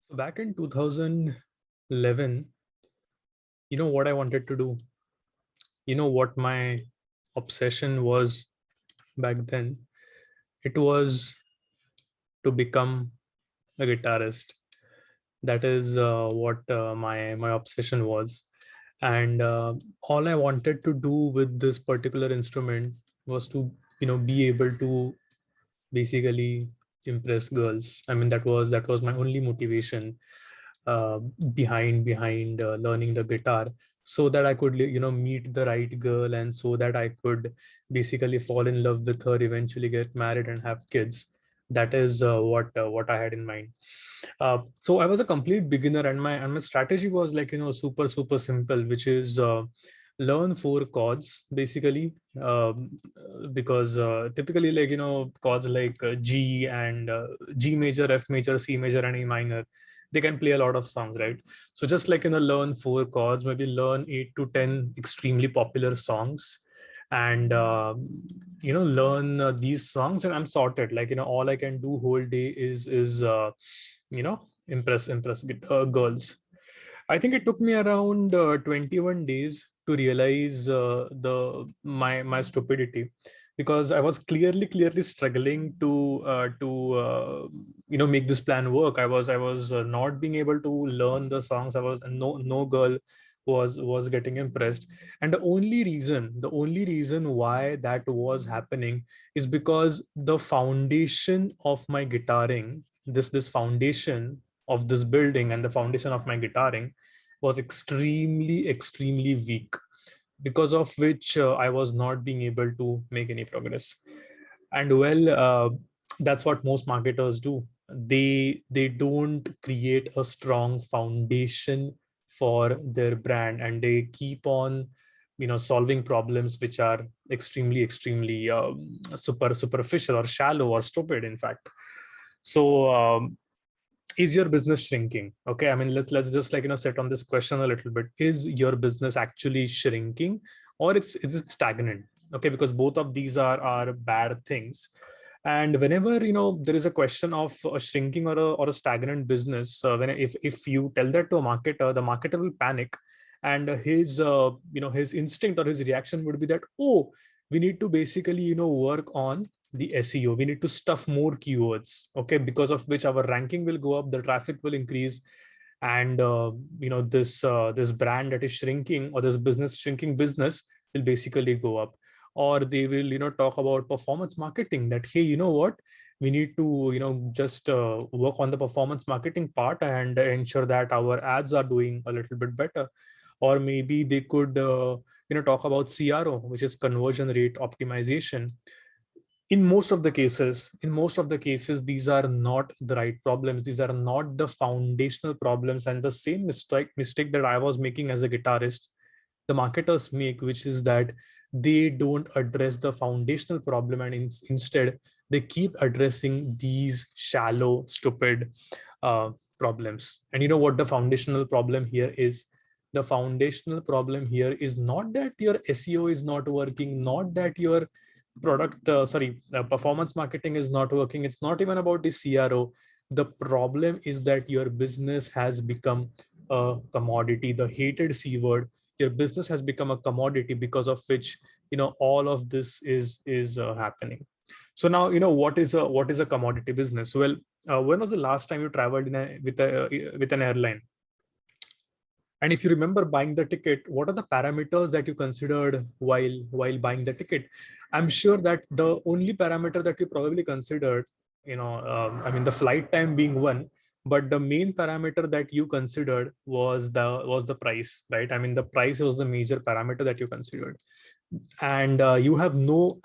So back in 2011, you know what I wanted to do? You know what my obsession was back then? It was to become a guitarist. That is what my obsession was. And all I wanted to do with this particular instrument was to, be able to basically impress girls. I mean, that was my only motivation uh, behind learning the guitar, so that I could meet the right girl, and so that I could basically fall in love with her, eventually get married and have kids. That is what I had in mind. So I was a complete beginner, and my strategy was like super simple, which is learn four chords basically, because typically, like chords like G and G major, F major, C major, and E minor, they can play a lot of songs, right? So just like learn four chords, maybe learn 8 to 10 extremely popular songs, and learn these songs, and I'm sorted. Like all I can do whole day is impress girls. I think it took me around 21 days to realize my stupidity, because I was clearly struggling to make this plan work. I was not being able to learn the songs. I was no girl was getting impressed, and the only reason why that was happening is because the foundation of my guitaring, this foundation of this building, and the foundation of my guitaring was extremely weak, because of which I was not being able to make any progress. And well, that's what most marketers do. They don't create a strong foundation for their brand, and they keep on solving problems which are extremely superficial or shallow or stupid, in fact. So is your business shrinking? Okay, I mean, let's just like sit on this question a little bit. Is your business actually shrinking, or is it stagnant? Okay, because both of these are bad things. And whenever there is a question of a shrinking or a stagnant business, when if you tell that to a marketer, the marketer will panic, and his instinct or his reaction would be that, oh, we need to basically work on the SEO. We need to stuff more keywords, okay, because of which our ranking will go up, the traffic will increase, and this brand that is shrinking, or this business shrinking business, will basically go up. Or they will talk about performance marketing, that hey, you know what, we need to just work on the performance marketing part and ensure that our ads are doing a little bit better. Or maybe they could talk about CRO, which is conversion rate optimization. In most of the cases, these are not the right problems. These are not the foundational problems. And the same mistake that I was making as a guitarist, the marketers make, which is that they don't address the foundational problem, and instead they keep addressing these shallow, stupid uh, problems. And you know what the foundational problem here is? The foundational problem here is not that your SEO is not working, not that your performance marketing is not working. It's not even about the CRO. The problem is that your business has become a commodity, the hated C word. Your business has become a commodity, because of which all of this is happening. So now, what is a commodity business? Well, when was the last time you traveled with an airline? And if you remember buying the ticket, what are the parameters that you considered while buying the ticket? I'm sure that the only parameter that you probably considered, I mean, the flight time being one, but the main parameter that you considered was the price, right? I mean, the price was the major parameter that you considered, and you have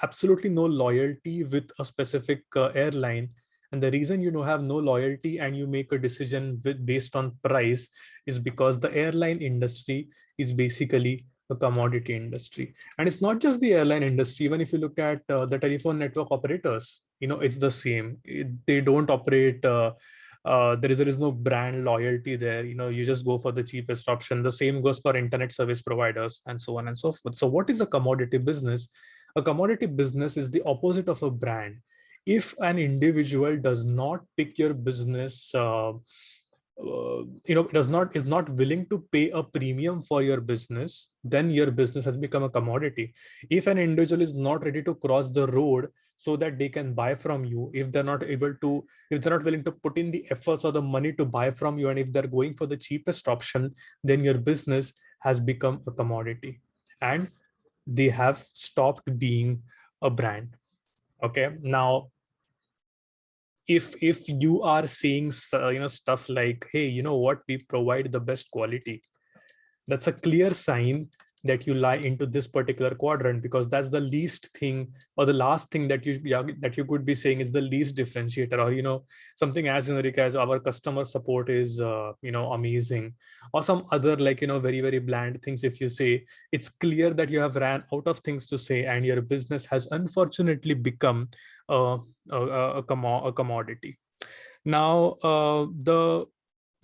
absolutely no loyalty with a specific airline. And the reason have no loyalty and you make a decision based on price is because the airline industry is basically a commodity industry. And it's not just the airline industry. Even if you look at the telephone network operators, it's the same. They don't operate, there is no brand loyalty there. You just go for the cheapest option. The same goes for internet service providers, and so on and so forth. So what is a commodity business? A commodity business is the opposite of a brand. If an individual does not pick your business is not willing to pay a premium for your business, then your business has become a commodity. If an individual is not ready to cross the road so that they can buy from you, if they're not willing to put in the efforts or the money to buy from you, and if they're going for the cheapest option, then your business has become a commodity, and they have stopped being a brand. Okay, now if you are saying stuff like, hey, you know what, we provide the best quality, that's a clear sign that you lie into this particular quadrant, because that's the least thing, or the last thing that you could be saying is the least differentiator, or something as generic as our customer support is amazing, or some other, like, very very bland things. If you say, it's clear that you have ran out of things to say, and your business has unfortunately become uh, a commodity. Now,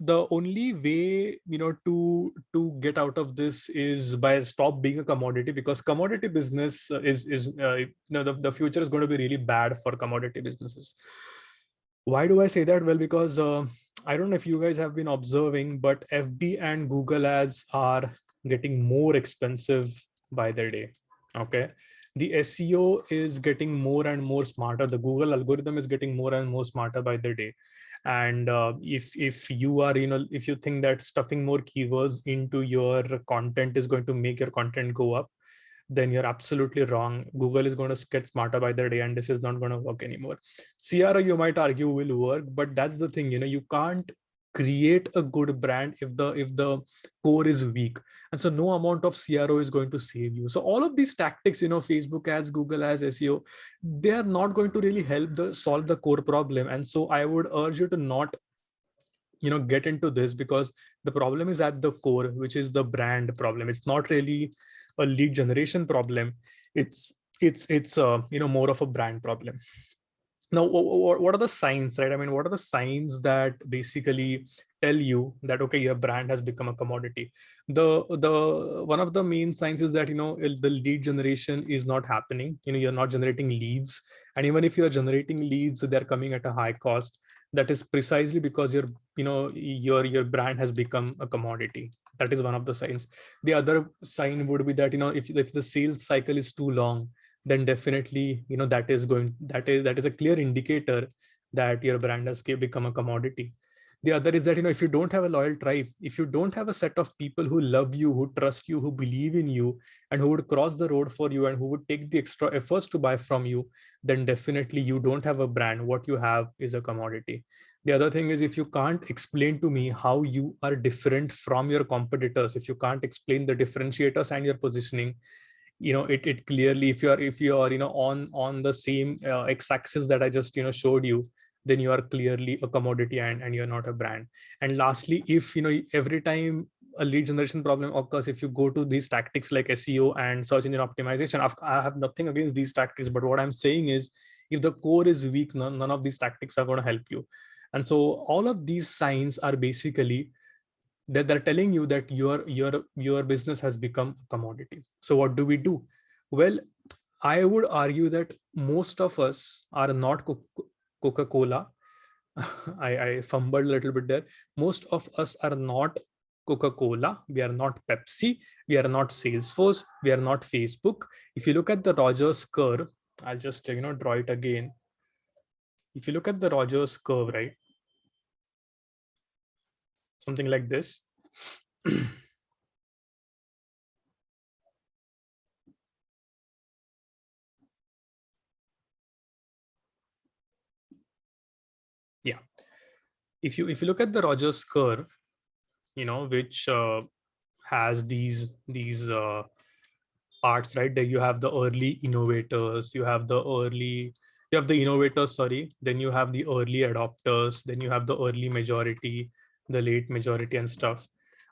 the only way to get out of this is by stop being a commodity, because commodity business is the future is going to be really bad for commodity businesses. Why do I say that? Well, because I don't know if you guys have been observing, but FB and Google ads are getting more expensive by the day. Okay. The SEO is getting more and more smarter. The Google algorithm is getting more and more smarter by the day. And if you are, if you think that stuffing more keywords into your content is going to make your content go up, then you're absolutely wrong. Google is going to get smarter by the day, and this is not going to work anymore. CRO, you might argue, will work, but that's the thing. You can't create a good brand if the core is weak, and so no amount of CRO is going to save you. So all of these tactics, Facebook ads, Google ads, SEO, they are not going to really help the solve the core problem. And so I would urge you to not get into this, because the problem is at the core, which is the brand problem. It's not really a lead generation problem. It's more of a brand problem. Now, what are the signs, right? I mean, what are the signs that basically tell you that, okay, your brand has become a commodity? The one of the main signs is that the lead generation is not happening. You're not generating leads, and even if you're generating leads, they're coming at a high cost. That is precisely because your brand has become a commodity. That is one of the signs. The other sign would be that if the sales cycle is too long, then definitely that is a clear indicator that your brand has become a commodity. The other is that if you don't have a loyal tribe, if you don't have a set of people who love you, who trust you, who believe in you, and who would cross the road for you, and who would take the extra efforts to buy from you, then definitely you don't have a brand. What you have is a commodity. The other thing is, if you can't explain to me how you are different from your competitors, if you can't explain the differentiators and your positioning, it clearly, if you are on the same x-axis that I just showed you, then you are clearly a commodity, and you're not a brand. And lastly, if every time a lead generation problem occurs, if you go to these tactics like SEO and search engine optimization, I have nothing against these tactics, but what I'm saying is, if the core is weak, none of these tactics are going to help you. And so all of these signs are basically that they're telling you that your business has become a commodity. So what do we do? Well, I would argue that most of us are not Coca-Cola. I fumbled a little bit there. Most of us are not Coca-Cola. We are not Pepsi. We are not Salesforce. We are not Facebook. If you look at the Rogers curve, I'll just draw it again. If you look at the Rogers curve, right, something like this. Yeah, if you look at the Rogers curve, which has these parts, right? There you have the early innovators, you have the innovators, sorry, then you have the early adopters, then you have the early majority, the late majority, and stuff.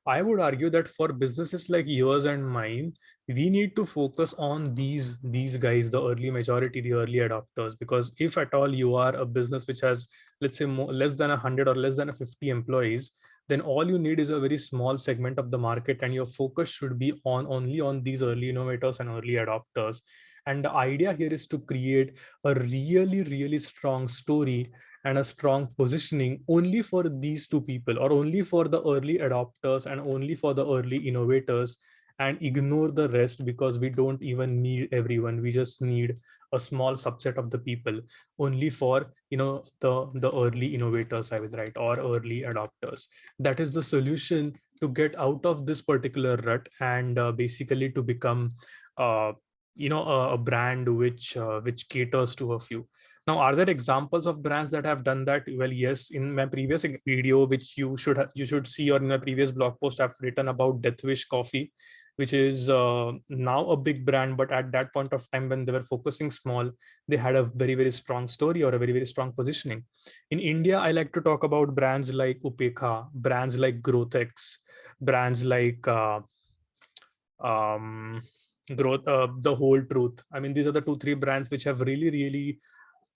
I would argue that for businesses like yours and mine, we need to focus on these guys, the early majority, the early adopters, because if at all you are a business which has, let's say, less than 100 or less than 50 employees, then all you need is a very small segment of the market, and your focus should be only on these early innovators and early adopters. And the idea here is to create a really really strong story, and a strong positioning only for these two people, or only for the early adopters and only for the early innovators, and ignore the rest because we don't even need everyone. We just need a small subset of the people, only for the early innovaters, I would write, or early adopters. That is the solution to get out of this particular rut, and basically to become uh, a brand which caters to a few. Now, are there examples of brands that have done that? Well, yes. In my previous video, which you should see, or in my previous blog post, I've written about Death Wish Coffee, which is now a big brand. But at that point of time, when they were focusing small, they had a very, very strong story, or a very, very strong positioning. In India, I like to talk about brands like Upekha, brands like Growthex, brands like um, the Whole Truth. I mean, these are the 2 3 brands which have really, really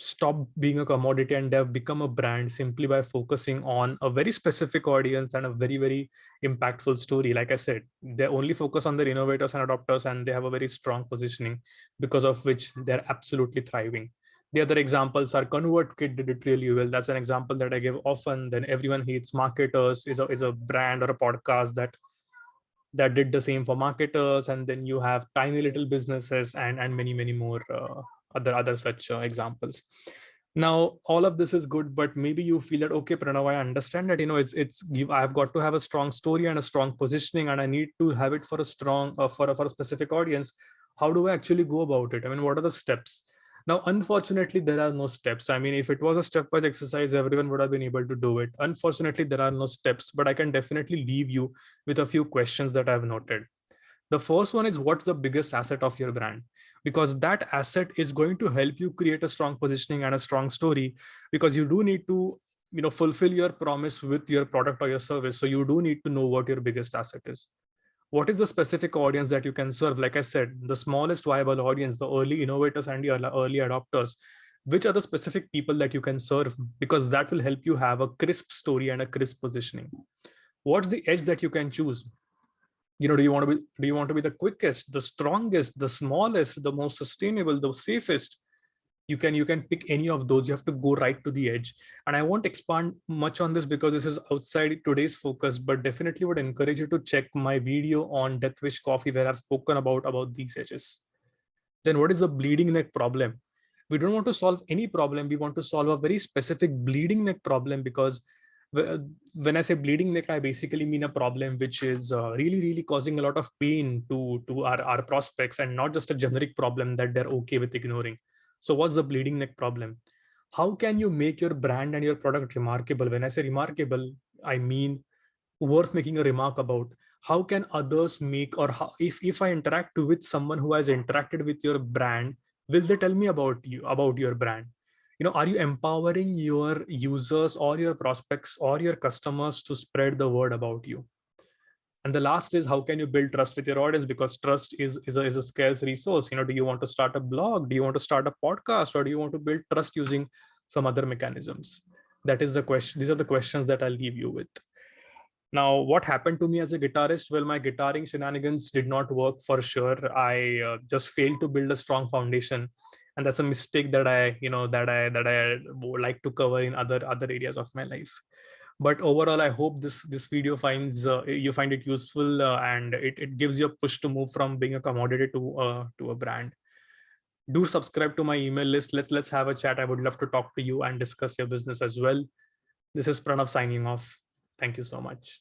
stopped being a commodity, and they have become a brand simply by focusing on a very specific audience and a very, very impactful story. Like I said, they only focus on their innovators and adopters, and they have a very strong positioning, because of which they're absolutely thriving. The other examples are ConvertKit did it really well. That's an example that I give often. Then Everyone Hates Marketers is a brand or a podcast that did the same for marketers. And then you have tiny little businesses, and many, many more other such examples. Now, all of this is good, but maybe you feel that, okay, Pranav, I understand that, I've got to have a strong story and a strong positioning, and I need to have it for a strong for a specific audience. How do I actually go about it? I mean, what are the steps? Now, unfortunately, there are no steps. I mean, if it was a stepwise exercise, everyone would have been able to do it. Unfortunately, there are no steps, but I can definitely leave you with a few questions that I've noted. The first one is, what's the biggest asset of your brand? Because that asset is going to help you create a strong positioning and a strong story, because you do need to fulfill your promise with your product or your service. So you do need to know what your biggest asset is. What is the specific audience that you can serve? Like I said, the smallest viable audience, the early innovators and the early adopters. Which are the specific people that you can serve? Because that will help you have a crisp story and a crisp positioning. What's the edge that you can choose? Do you want to be the quickest, the strongest, the smallest, the most sustainable, the safest? You can pick any of those. You have to go right to the edge. And I won't expand much on this because this is outside today's focus, but definitely would encourage you to check my video on Death Wish Coffee, where I've spoken about these edges. Then what is the bleeding neck problem? We don't want to solve any problem. We want to solve a very specific bleeding neck problem, because when I say bleeding neck, I basically mean a problem which is really, really causing a lot of pain to our prospects, and not just a generic problem that they're okay with ignoring. So what's the bleeding neck problem? How can you make your brand and your product remarkable? When I say remarkable, I mean worth making a remark about. How can others make, or how, if I interact with someone who has interacted with your brand, will they tell me about you, about your brand? Are you empowering your users or your prospects or your customers to spread the word about you? And the last is, how can you build trust with your audience? Because trust is a scarce resource. Do you want to start a blog? Do you want to start a podcast? Or do you want to build trust using some other mechanisms? That is the question. These are the questions that I'll leave you with. Now, what happened to me as a guitarist? Well, my guitaring shenanigans did not work for sure. I just failed to build a strong foundation, and that's a mistake that I would like to cover in other areas of my life. But overall, I hope this video you find it useful, and it gives you a push to move from being a commodity to a brand. Do subscribe to my email list. Let's have a chat. I would love to talk to you and discuss your business as well. This is Pranav signing off. Thank you so much.